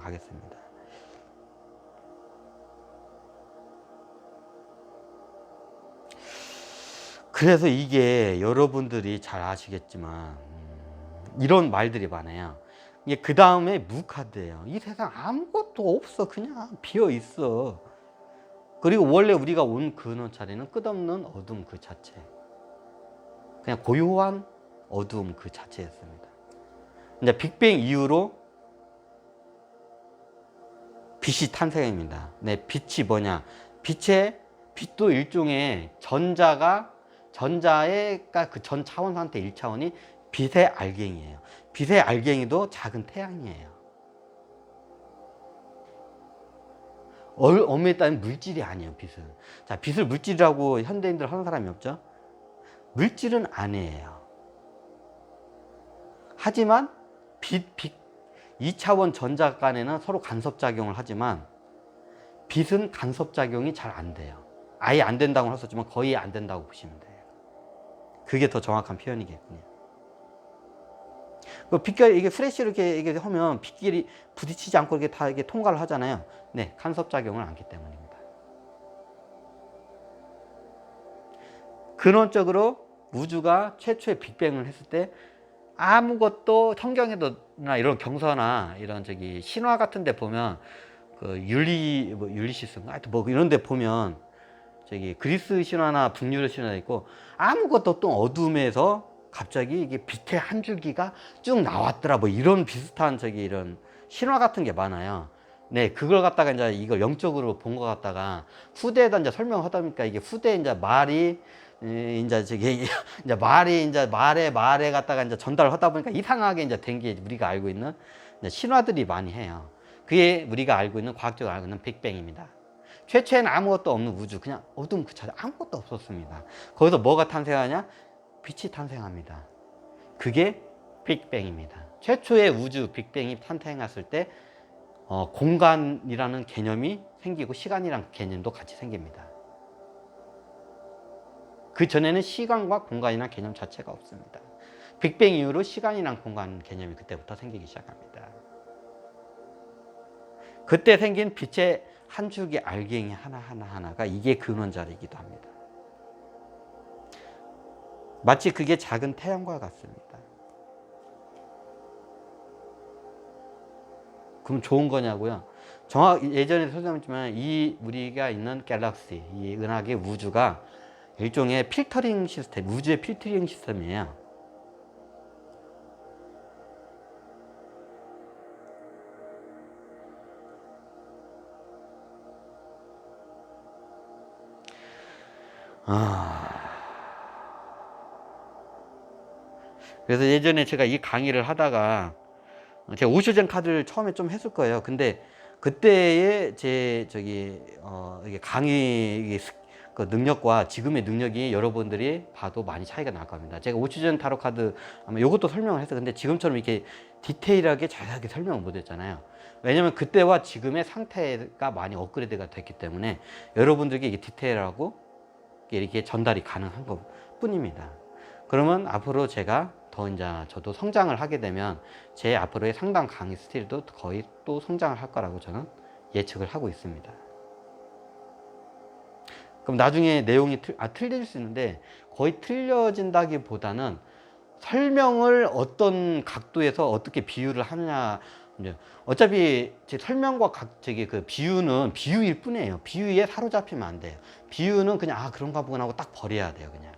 가겠습니다. 그래서 이게 여러분들이 잘 아시겠지만 이런 말들이 많아요. 이게 그 다음에 무카드예요. 이 세상 아무것도 없어. 그냥 비어 있어. 그리고 원래 우리가 온 근원 자리는 끝없는 어둠 그 자체. 그냥 고요한 어둠 그 자체였습니다. 이제 빅뱅 이후로 빛이 탄생입니다. 네, 빛이 뭐냐? 빛도 일종의 전자의 그 전 차원 상태 1차원이 빛의 알갱이에요. 빛의 알갱이도 작은 태양이에요. 엄밀히 따지면 물질이 아니에요, 빛은. 자, 빛을 물질이라고 현대인들 하는 사람이 없죠? 물질은 아니에요. 하지만 2차원 전자 간에는 서로 간섭작용을 하지만 빛은 간섭작용이 잘 안 돼요. 아예 안 된다고 할 수 없지만 거의 안 된다고 보시면 돼요. 그게 더 정확한 표현이겠군요. 그 빛깔, 이게 프레쉬로 이게 하면 빛끼리 부딪히지 않고 이렇게 다 이게 통과를 하잖아요. 네, 간섭작용을 않기 때문입니다. 근원적으로 우주가 최초의 빅뱅을 했을 때 아무것도 성경에도나 이런 경서나 이런 신화 같은 데 보면 그 율리시스인가 하여튼 뭐 이런 데 보면 그리스 신화나 북유럽 신화도 있고 아무것도 또 어둠에서 갑자기 이게 빛의 한 줄기가 쭉 나왔더라 뭐 이런 비슷한 이런 신화 같은 게 많아요. 네, 그걸 갖다가 이제 이걸 영적으로 본 것 같다가 후대에다 이제 설명하다 보니까 이게 후대에 이제 말이 이제 말에 갖다가 이제 전달을 하다 보니까 이상하게 이제 된 게 우리가 알고 있는 신화들이 많이 해요. 그게 우리가 알고 있는 과학적으로 알고 있는 빅뱅입니다. 최초에는 아무것도 없는 우주, 그냥 어둠 그 자체 아무것도 없었습니다. 거기서 뭐가 탄생하냐? 빛이 탄생합니다. 그게 빅뱅입니다. 최초의 우주 빅뱅이 탄생했을 때 공간이라는 개념이 생기고 시간이라는 개념도 같이 생깁니다. 그 전에는 시간과 공간이라는 개념 자체가 없습니다. 빅뱅 이후로 시간이란 공간 개념이 그때부터 생기기 시작합니다. 그때 생긴 빛의 한 줄기 알갱이 하나가 이게 근원자리이기도 합니다. 마치 그게 작은 태양과 같습니다. 그럼 좋은 거냐고요? 예전에 설명했지만 이 우리가 있는 갤럭시, 이 은하계 우주가 일종의 필터링 시스템, 우주의 필터링 시스템이에요. 그래서 예전에 제가 이 강의를 하다가 제가 우주전 카드를 처음에 좀 했을 거예요. 근데 그때의 제 이게 강의 그 능력과 지금의 능력이 여러분들이 봐도 많이 차이가 날 겁니다. 제가 우주전 타로 카드 아마 이것도 설명을 했어요. 근데 지금처럼 이렇게 디테일하게 자세하게 설명을 못 했잖아요. 왜냐면 그때와 지금의 상태가 많이 업그레이드가 됐기 때문에 여러분들에게 이게 디테일하고 이렇게 전달이 가능한 것 뿐입니다. 그러면 앞으로 제가 더 이제 저도 성장을 하게 되면 제 앞으로의 상담 강의 스타일도 거의 또 성장을 할 거라고 저는 예측을 하고 있습니다. 그럼 나중에 내용이 틀릴 수 있는데 거의 틀려진다기보다는 설명을 어떤 각도에서 어떻게 비유를 하느냐. 어차피 제 설명과 그 비유는 비유일 뿐이에요. 비유에 사로잡히면 안 돼요. 비유는 그냥 그런가 보구나 하고 딱 버려야 돼요. 그냥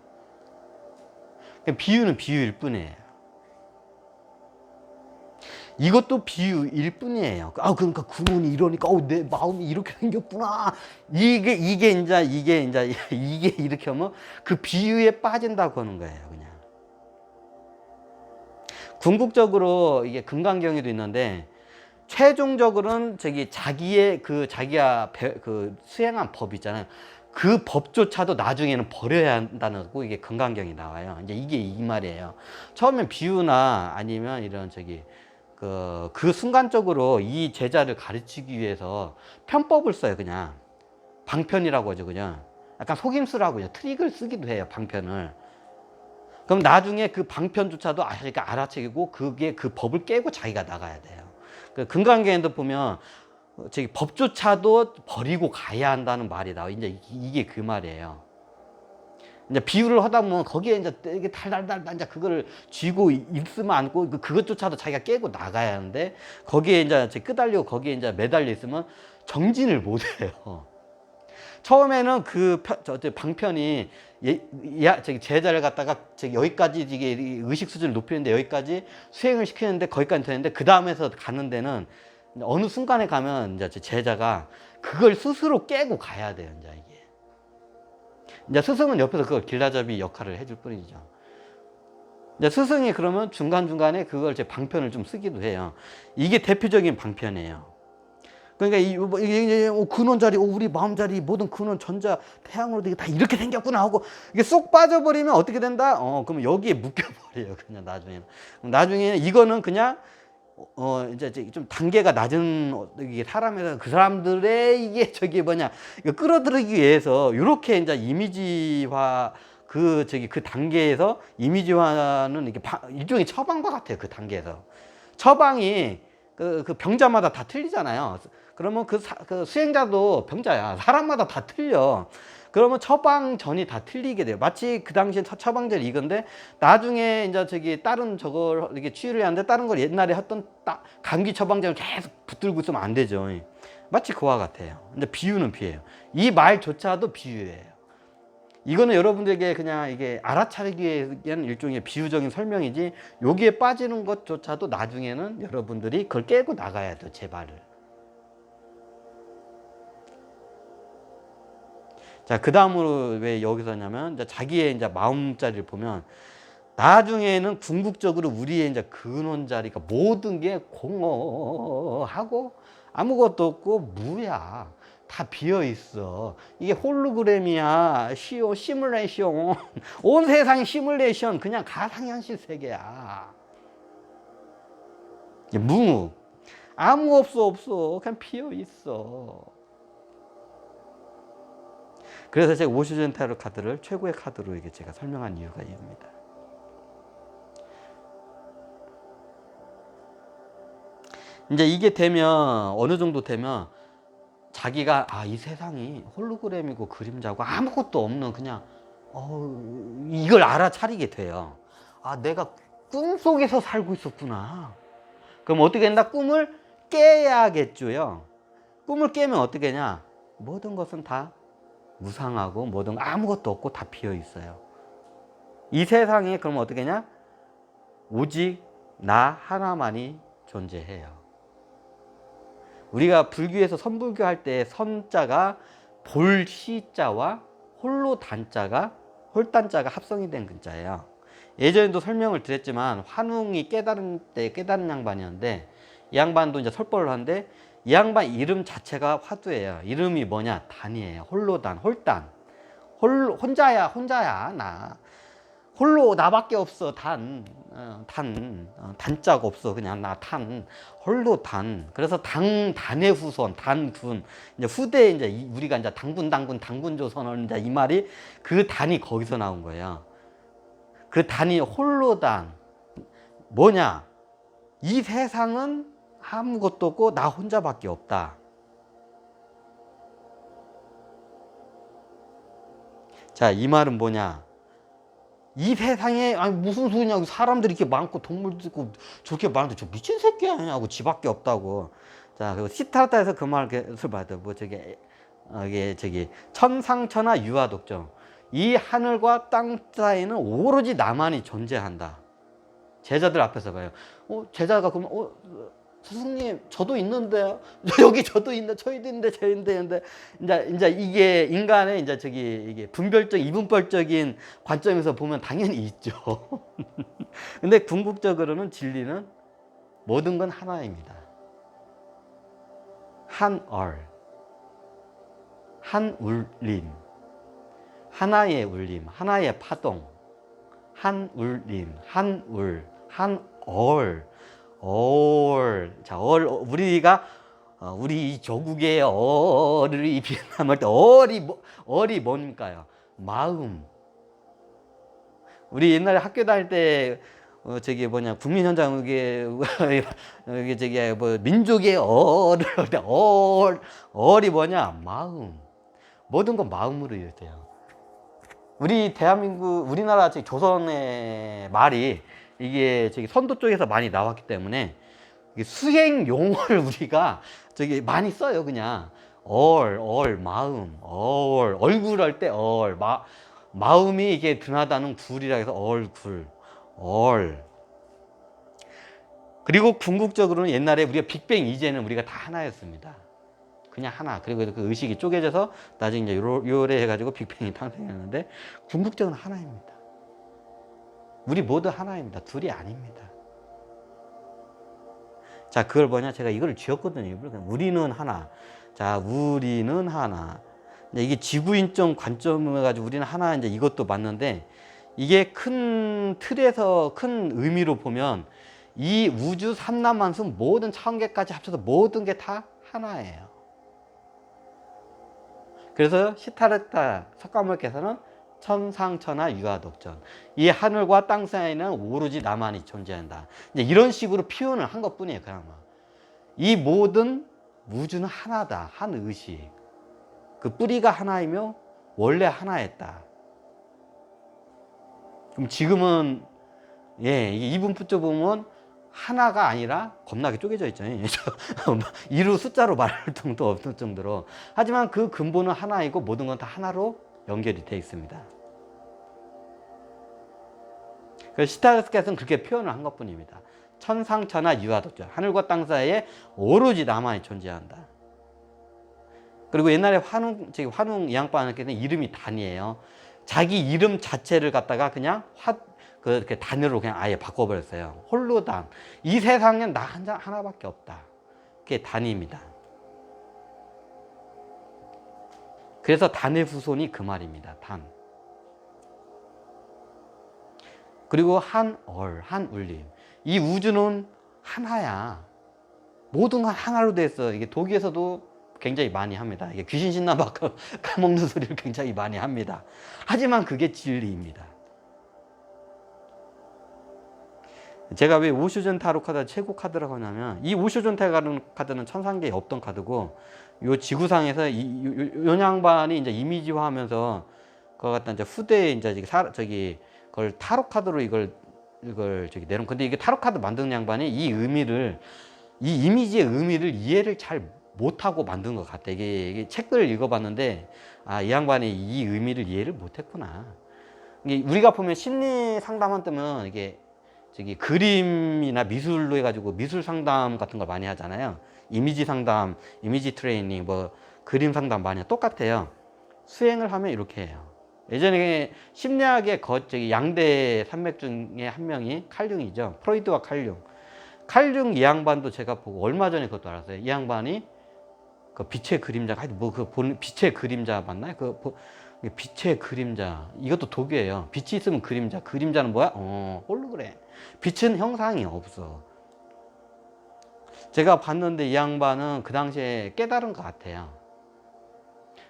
비유는 비유일 뿐이에요. 이것도 비유일 뿐이에요. 그러니까 구문이 이러니까 내 마음이 이렇게 생겼구나. 이게 이렇게 하면 그 비유에 빠진다고 하는 거예요. 그냥 궁극적으로 이게 금강경에도 있는데 최종적으로는 자기가 수행한 법 있잖아요. 그 법조차도 나중에는 버려야 한다는 거 이게 금강경이 나와요. 이제 이게 이 말이에요. 처음엔 비유나 아니면 이런 그 순간적으로 이 제자를 가르치기 위해서 편법을 써요. 그냥 방편이라고 하죠. 그냥 약간 속임수라고요. 트릭을 쓰기도 해요. 방편을. 그럼 나중에 그 방편조차도 알아채고 그게 그 법을 깨고 자기가 나가야 돼요. 그 금강경에도 보면 저기 법조차도 버리고 가야 한다는 말이 나와. 이제 이게 그 말이에요. 이제 비유를 하다 보면 거기에 이제 이게 달달달 이제 그거를 쥐고 있으면 안고 그것조차도 자기가 깨고 나가야 하는데 거기에 이제 끄달리고 거기에 이제 매달려 있으면 정진을 못 해요. 처음에는 그 방편이 저기 제자를 갖다가 저기 여기까지 이게 의식 수준을 높이는데 여기까지 수행을 시키는데 거기까지 되는데 그 다음에서 가는 데는 어느 순간에 가면 이제 제자가 그걸 스스로 깨고 가야 돼요. 이제 스승은 옆에서 그걸 길라잡이 역할을 해줄 뿐이죠. 이제 스승이 그러면 중간중간에 그걸 제 방편을 좀 쓰기도 해요. 이게 대표적인 방편이에요. 그러니까 이게 근원 자리, 우리 마음 자리, 모든 근원 전자 태양으로 다 이렇게 생겼구나 하고 이게 쏙 빠져버리면 어떻게 된다? 그러면 여기에 묶여버려요. 그냥 나중에는. 나중에는 이거는 그냥 이제 좀 단계가 낮은 이게 사람에서 그 사람들의 이게 저기 뭐냐 이거 끌어들이기 위해서 이렇게 이제 이미지화 그 단계에서 이미지화는 이게 일종의 처방과 같아요. 그 단계에서 처방이 그 병자마다 다 틀리잖아요. 그러면 그 수행자도 병자야. 사람마다 다 틀려. 그러면 처방전이 다 틀리게 돼요. 마치 그 당시에 처방전이 이건데 나중에 이제 다른 저걸 이렇게 치유를 하는데 다른 걸 옛날에 했던 감기 처방전을 계속 붙들고 있으면 안 되죠. 마치 그와 같아요. 근데 비유는 비유예요. 이 말조차도 비유예요. 이거는 여러분들에게 그냥 이게 알아차리기 위한 일종의 비유적인 설명이지 여기에 빠지는 것조차도 나중에는 여러분들이 그걸 깨고 나가야 돼요. 제 말을. 자, 그 다음으로 왜 여기서 냐면 이제 자기의 이제 마음자리를 보면 나중에는 궁극적으로 우리의 이제 근원 자리가 모든 게 공허하고 아무것도 없고 무야. 다 비어 있어. 이게 홀로그램이야. 시뮬레이션. 온 세상이 시뮬레이션. 그냥 가상현실 세계야. 무. 아무 없어. 그냥 비어 있어. 그래서 제가 오슈전 타로 카드를 최고의 카드로 이게 제가 설명한 이유가 이겁니다. 이제 이게 되면 어느 정도 되면 자기가 이 세상이 홀로그램이고 그림자고 아무것도 없는 그냥 이걸 알아차리게 돼요. 내가 꿈속에서 살고 있었구나. 그럼 어떻게 된다? 꿈을 깨야겠죠요. 꿈을 깨면 어떻게 되냐? 모든 것은 다 무상하고 모든 아무것도 없고 다 비어 있어요. 이 세상에 그럼 어떻게 되냐? 오직 나 하나만이 존재해요. 우리가 불교에서 선불교 할 때 선자가 볼시자와 홀로단자가 홀단자가 합성이 된 글자예요. 예전에도 설명을 드렸지만 환웅이 깨달은 때 깨달은 양반이었는데 이 양반도 이제 설법을 하는데 이 양반 이름 자체가 화두예요. 이름이 뭐냐? 단이에요. 홀로단, 홀단. 혼자야 나. 홀로 나밖에 없어. 단자가 없어. 그냥 나 단. 홀로 단. 그래서 단의 후손, 단군. 이제 후대에 이제 우리가 이제 당군 조선을 이제 이 말이 그 단이 거기서 나온 거예요. 그 단이 홀로단. 뭐냐? 이 세상은 아무것도 없고 나 혼자밖에 없다. 자, 이 말은 뭐냐? 이 세상에 무슨 소리냐고 사람들이 이렇게 많고 동물도 있고 저렇게 많은데 저 미친 새끼 아니냐고 지밖에 없다고. 자, 그리고 시타르타에서 그 말을 받아요. 이게 천상천하 유아독정. 이 하늘과 땅 사이에는 오로지 나만이 존재한다. 제자들 앞에서 봐요. 제자가 그러면 스승님 저도 있는데요. 여기 저도 있는데 저희도 있는데 저희도 있는데 이제 이게 인간의 이제 이게 분별적 이분법적인 관점에서 보면 당연히 있죠. 근데 궁극적으로는 진리는 모든 건 하나입니다. 한 울림, 하나의 울림, 하나의 파동, 한 울림, 자, 우리가 우리 이 조국의 얼을 비난할 때 얼이 뭡니까요? 마음. 우리 옛날에 학교 다닐 때 저기 뭐냐 국민현장 이게 저기 뭐 민족의 얼을 얼이 뭐냐 마음. 모든 건 마음으로 이루어져요. 우리 대한민국 우리나라 저기 조선의 말이 이게 저기 선도 쪽에서 많이 나왔기 때문에 수행 용어를 우리가 저기 많이 써요. 그냥 마음, 얼굴 할 때 마음이 이게 드나다는 굴이라 해서 얼굴, 그리고 궁극적으로는 옛날에 우리가 빅뱅 이제는 우리가 다 하나였습니다. 그냥 하나. 그리고 그 의식이 쪼개져서 나중에 이제 요래 해가지고 빅뱅이 탄생했는데 궁극적으로 하나입니다. 우리 모두 하나입니다. 둘이 아닙니다. 자, 그걸 뭐냐? 제가 이걸 지었거든요. 우리는 하나. 자, 우리는 하나. 이게 지구인적 관점을 가지고 우리는 하나, 이제 이것도 맞는데, 이게 큰 틀에서 큰 의미로 보면 이 우주 삼라만수 모든 차원계까지 합쳐서 모든 게 다 하나예요. 그래서 시타르타 석가모니께서는 천상천하 유아독전, 이 하늘과 땅 사이에는 오로지 나만이 존재한다, 이제 이런 식으로 표현을 한 것뿐이에요. 그나마 이 모든 우주는 하나다, 한 의식, 그 뿌리가 하나이며 원래 하나였다. 그럼 지금은 이분부터 보면 하나가 아니라 겁나게 쪼개져 있잖아요. 이루 숫자로 말할 정도 없을 정도로. 하지만 그 근본은 하나이고 모든 건 다 하나로 연결이 되어 있습니다. 그래서 시타르스께서는 그렇게 표현을 한 것뿐입니다. 천상천하 유아독전, 하늘과 땅 사이에 오로지 나만이 존재한다. 그리고 옛날에 환웅 이 양반께서는 이름이 단이에요. 자기 이름 자체를 갖다가 그냥 그렇게 단으로 그냥 아예 바꿔버렸어요. 홀로단. 이 세상엔 나 하나밖에 없다. 그게 단입니다. 그래서 단의 후손이 그 말입니다. 단. 그리고 한울림. 이 우주는 하나야. 모든 건 하나로 됐어. 이게 독일에서도 굉장히 많이 합니다. 이게 귀신 신나봐 까먹는 소리를 굉장히 많이 합니다. 하지만 그게 진리입니다. 제가 왜 오쇼존 타로 카드를 최고 카드라고 하냐면, 이 오쇼존 타로 카드는 천상계에 없던 카드고, 요 지구상에서 요 양반이 이제 이미지화 하면서, 그거 갖다 이제 후대에 이제 그걸 타로 카드로 이걸 저기 내놓은. 근데 이게 타로 카드 만드는 양반이 이 이미지의 의미를 이해를 잘 못하고 만든 것 같아. 이게 책들을 읽어봤는데, 이 양반이 이 의미를 이해를 못했구나. 이게 우리가 보면 심리 상담한 때면 이게 저기 그림이나 미술로 해가지고 미술 상담 같은 걸 많이 하잖아요. 이미지 상담, 이미지 트레이닝, 뭐 그림 상담 많이 똑같아요. 수행을 하면 이렇게 해요. 예전에 심리학의 저기 양대 산맥 중에 한 명이 칼융이죠. 프로이드와 칼융. 칼융 이 양반도 제가 보고 얼마 전에 그것도 알았어요. 이 양반이 그 빛의 그림자, 빛의 그림자 맞나요? 빛의 그림자, 이것도 독이에요. 빛이 있으면 그림자는 뭐야? 홀로그램. 빛은 형상이 없어. 제가 봤는데 이 양반은 그 당시에 깨달은 것 같아요.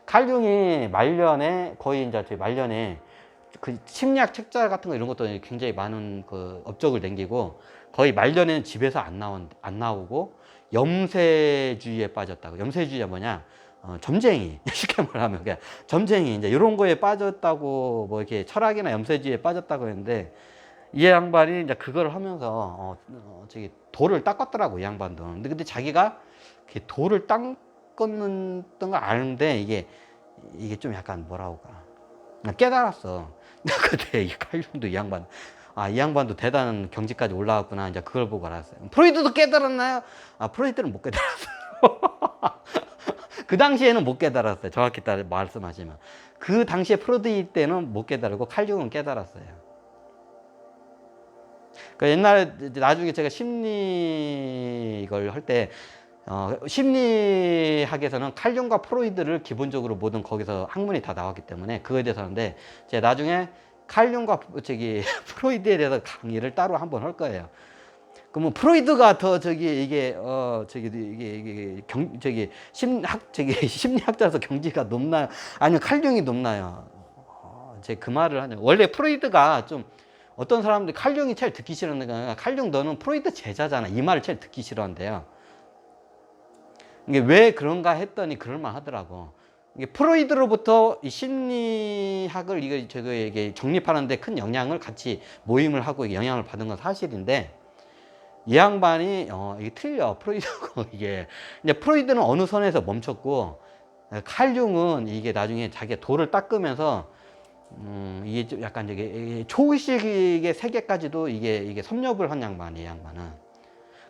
칼융이 말년에 거의 이제 말년에 그 심리학 책자 같은 거 이런 것도 굉장히 많은 그 업적을 남기고, 거의 말년에는 집에서 안 나오고 염세주의에 빠졌다고. 염세주의가 뭐냐? 점쟁이. 쉽게 말하면 그냥 점쟁이, 이제 이런 거에 빠졌다고, 뭐 이렇게 철학이나 염세주의에 빠졌다고 했는데, 이 양반이 이제 그걸 하면서 저기 돌을 닦았더라고, 이 양반도. 근데 자기가 돌을 닦았던 걸 아는데 이게 좀 약간 뭐라고 할까, 깨달았어. 그때 이 칼륨도 이 양반도 대단한 경지까지 올라왔구나. 이제 그걸 보고 알았어요. 프로이드도 깨달았나요? 프로이드는 못 깨달았어요. 그 당시에는 못 깨달았어요. 정확히 말씀하시면. 그 당시에 프로이드 때는 못 깨달았고 칼융은 깨달았어요. 옛날에 나중에 제가 심리 이걸 할 때 심리학에서는 칼융과 프로이드를 기본적으로 모든 거기서 학문이 다 나왔기 때문에 그거에 대해서 하는데, 제가 나중에 칼융과 프로이드에 대해서 강의를 따로 한번 할 거예요. 그러면 프로이드가 더 이게 심리학자라서 경지가 높나요? 아니면 칼융이 높나요? 제가 그 말을 하냐. 원래 프로이드가 좀 어떤 사람들이 칼융이 제일 듣기 싫어하는 거야. 칼융 너는 프로이드 제자잖아. 이 말을 제일 듣기 싫어한대요. 이게 왜 그런가 했더니 그럴만 하더라고. 이게 프로이드로부터 이 심리학을 이게 정립하는데 큰 영향을 같이 모임을 하고 영향을 받은 건 사실인데, 이 양반이 이게 틀려. 프로이드고 이게 이제 프로이드는 어느 선에서 멈췄고, 칼융은 이게 나중에 자기가 돌을 닦으면서 이게 좀 약간 이게 초의식의 세계까지도 이게 섭렵을 한 양반이에요, 이 양반은.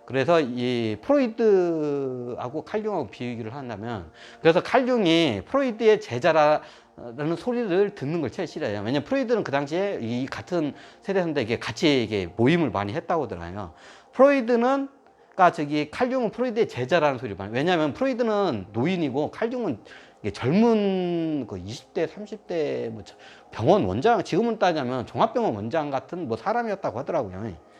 그래서 이 프로이드하고 칼융하고 비교를 한다면, 그래서 칼융이 프로이드의 제자라는 소리를 듣는 걸 제일 싫어해요. 왜냐면 프로이드는 그 당시에 이 같은 세대인데 이게 같이 이게 모임을 많이 했다고 하더라고요. 프로이드는 칼융은 프로이드의 제자라는 소리를 많이. 왜냐하면 프로이드는 노인이고 칼융은 이게 젊은 그 20대, 30대 뭐 병원 원장, 지금은 따지면 종합병원 원장 같은 뭐 사람이었다고 하더라고요.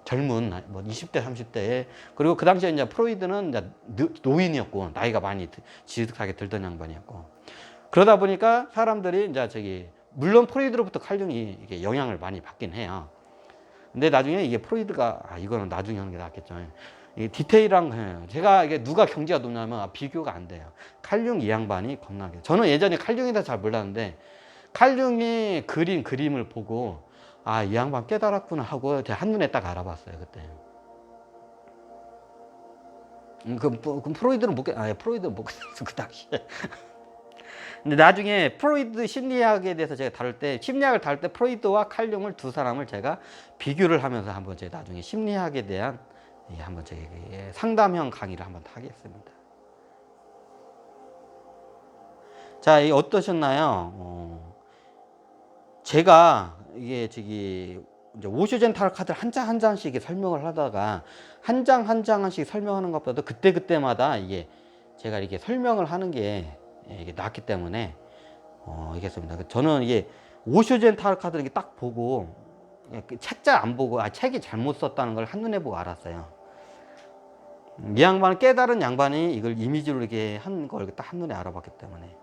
젊은 뭐 20대, 30대에. 그리고 그 당시에 이제 프로이드는 이제 노인이었고 나이가 많이 지긋하게 들던 양반이었고. 그러다 보니까 사람들이 이제 물론 프로이드로부터 칼융이 이게 영향을 많이 받긴 해요. 근데 나중에 이게 프로이드가 이거는 나중에 하는 게 낫겠죠. 이 디테일한 거예요. 제가 이게 누가 경지가 높냐면 비교가 안 돼요. 칼융 이 양반이 겁나게. 저는 예전에 칼융에 대해서 잘 몰랐는데 칼융이 그린 그림을 보고 이 양반 깨달았구나 하고 제가 한눈에 딱 알아봤어요, 그때. 그럼 프로이드는 못 프로이드는 못 깨달았어, 그 당시에. 근데 나중에 프로이드 심리학에 대해서 제가 심리학을 다룰 때 프로이드와 칼융을 두 사람을 제가 비교를 하면서 한번 제가 나중에 심리학에 대한 한번 상담형 강의를 한번 하겠습니다. 자, 어떠셨나요? 제가 이게 이제 오슈젠 타로 카드를 한 장 한 장씩 설명을 하다가 한 장 한 장씩 설명하는 것보다 그때마다 이게 제가 이렇게 설명을 하는 게 이게 낫기 때문에 이겠습니다. 저는 이게 오슈젠 타로 카드를 이렇게 딱 보고 책자 안 보고 책이 잘못 썼다는 걸 한눈에 보고 알았어요. 이 양반은 깨달은 양반이 이걸 이미지로 이렇게 한 걸 딱 한눈에 알아봤기 때문에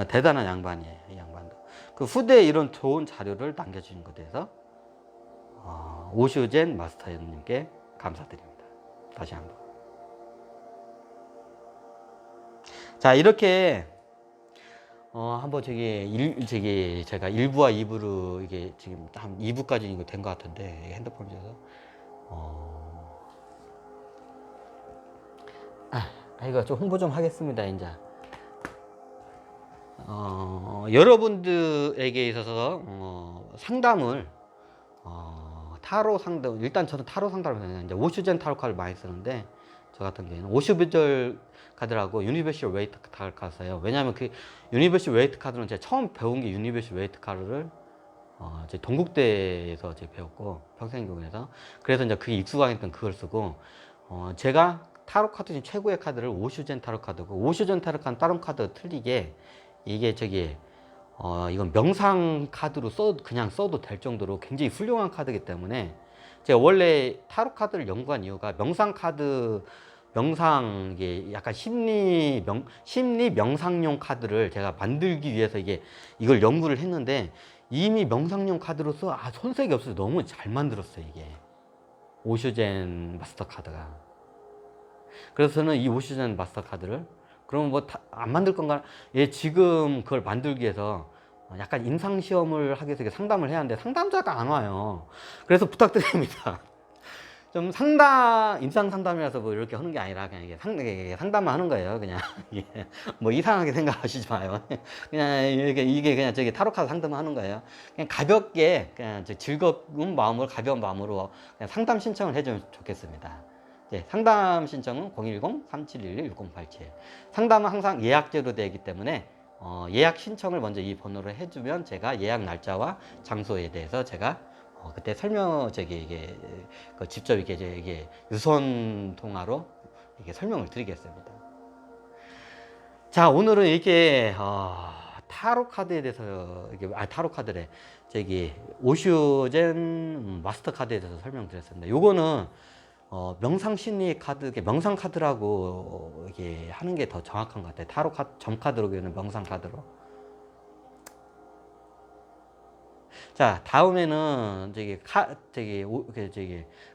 대단한 양반이에요, 이 양반도. 그 후대에 이런 좋은 자료를 남겨주신 것에 대해서 오슈젠 마스터님께 감사드립니다. 다시 한번. 자, 이렇게 한번 제가 1부와 2부로 이게 지금 한 2부까지 이거 된 것 같은데 핸드폰에서 이거 좀 홍보 좀 하겠습니다, 이제. 여러분들에게 있어서 상담을 타로 상담, 일단 저는 타로 상담을 해요. 이제 오슈젠 타로 카드를 많이 쓰는데 저 같은 경우에는 오슈비절 카드라고 유니버셜 웨이트 카드를 써요. 왜냐하면 그 유니버셜 웨이트 카드는 제가 처음 배운 게 유니버셜 웨이트 카드를 제 동국대에서 제가 배웠고 평생교육에서. 그래서 이제 그게 익숙하니까 그걸 쓰고 제가 타로 카드 중 최고의 카드를 오슈젠 타로 카드고, 오슈젠 타로 카드는 다른 카드가 틀리게 이게 이건 명상 카드로 그냥 써도 될 정도로 굉장히 훌륭한 카드이기 때문에 제가 원래 타로 카드를 연구한 이유가 이게 약간 심리 명상용 카드를 제가 만들기 위해서 이걸 연구를 했는데 이미 명상용 카드로서 손색이 없어서 너무 잘 만들었어요, 이게. 오슈젠 마스터 카드가. 그래서 저는 이 오슈젠 마스터 카드를 그럼 뭐 안 만들 건가? 지금 그걸 만들기 위해서 약간 임상시험을 하기 위해서 상담을 해야 하는데 상담자가 안 와요. 그래서 부탁드립니다. 좀 임상 상담이라서 뭐 이렇게 하는 게 아니라 그냥 이게 상담만 하는 거예요. 그냥 뭐 이상하게 생각하시지 마요. 그냥 이게 그냥 타로카드 상담만 하는 거예요. 그냥 가볍게 그냥 즐거운 마음으로, 가벼운 마음으로 그냥 상담 신청을 해주면 좋겠습니다. 상담 신청은 010-3711-6087. 상담은 항상 예약제로 되어 있기 때문에 예약 신청을 먼저 이 번호로 해주면 제가 예약 날짜와 장소에 대해서 제가 그때 직접 이게 유선 통화로 설명을 드리겠습니다. 자, 오늘은 이렇게 타로 카드에 대해서 타로 카드래 오슈젠 마스터 카드에 대해서 설명드렸습니다. 요거는 명상 심리 카드, 명상 카드라고 하는 게 더 정확한 것 같아요. 타로 카드, 점 카드로 교는 명상 카드로. 자, 자, 다음에는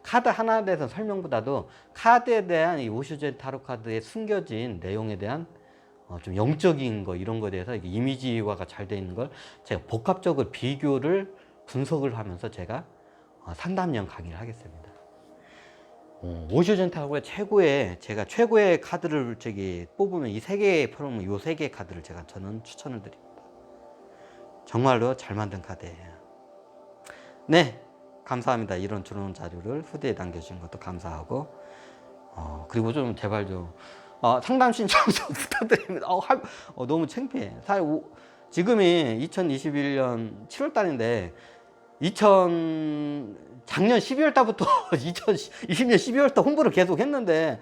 카드 하나에 대해서 설명보다도 카드에 대한 이 오슈제 타로 카드에 숨겨진 내용에 대한 좀 영적인 거 이런 거에 대해서 이미지화가 잘 돼 있는 걸 제가 복합적으로 비교를 분석을 하면서 제가 상담형 강의를 하겠습니다. 오슈제 타로의 제가 최고의 카드를 뽑으면 이 세 개의 프로그램, 이 세 개의 카드를 저는 추천을 드립니다. 정말로 잘 만든 카드예요. 네, 감사합니다. 이런 좋은 자료를 후대에 남겨주신 것도 감사하고, 그리고 좀 제발 좀 상담 신청 좀 부탁드립니다. 너무 창피해. 지금이 2021년 7월 달인데 작년 12월 달부터 2020년 12월 달 홍보를 계속 했는데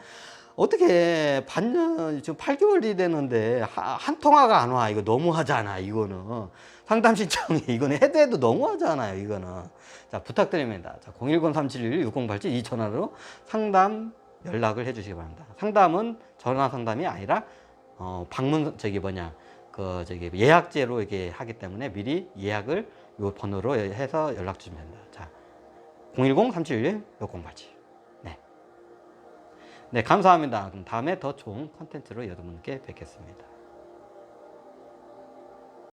어떻게 반년 지금 8개월이 되는데 한 통화가 안 와. 이거 너무하잖아. 이거는 상담 신청이 이거는 해도 너무하잖아요. 이거는 자 부탁드립니다. 자 010-371-6087 이 전화로 상담 연락을 해주시기 바랍니다. 상담은 전화 상담이 아니라 방문 예약제로 이게 하기 때문에 미리 예약을 이 번호로 해서 연락 주시면 됩니다. 자 010-371-6087 네, 감사합니다. 그럼 다음에 더 좋은 컨텐츠로 여러분께 뵙겠습니다.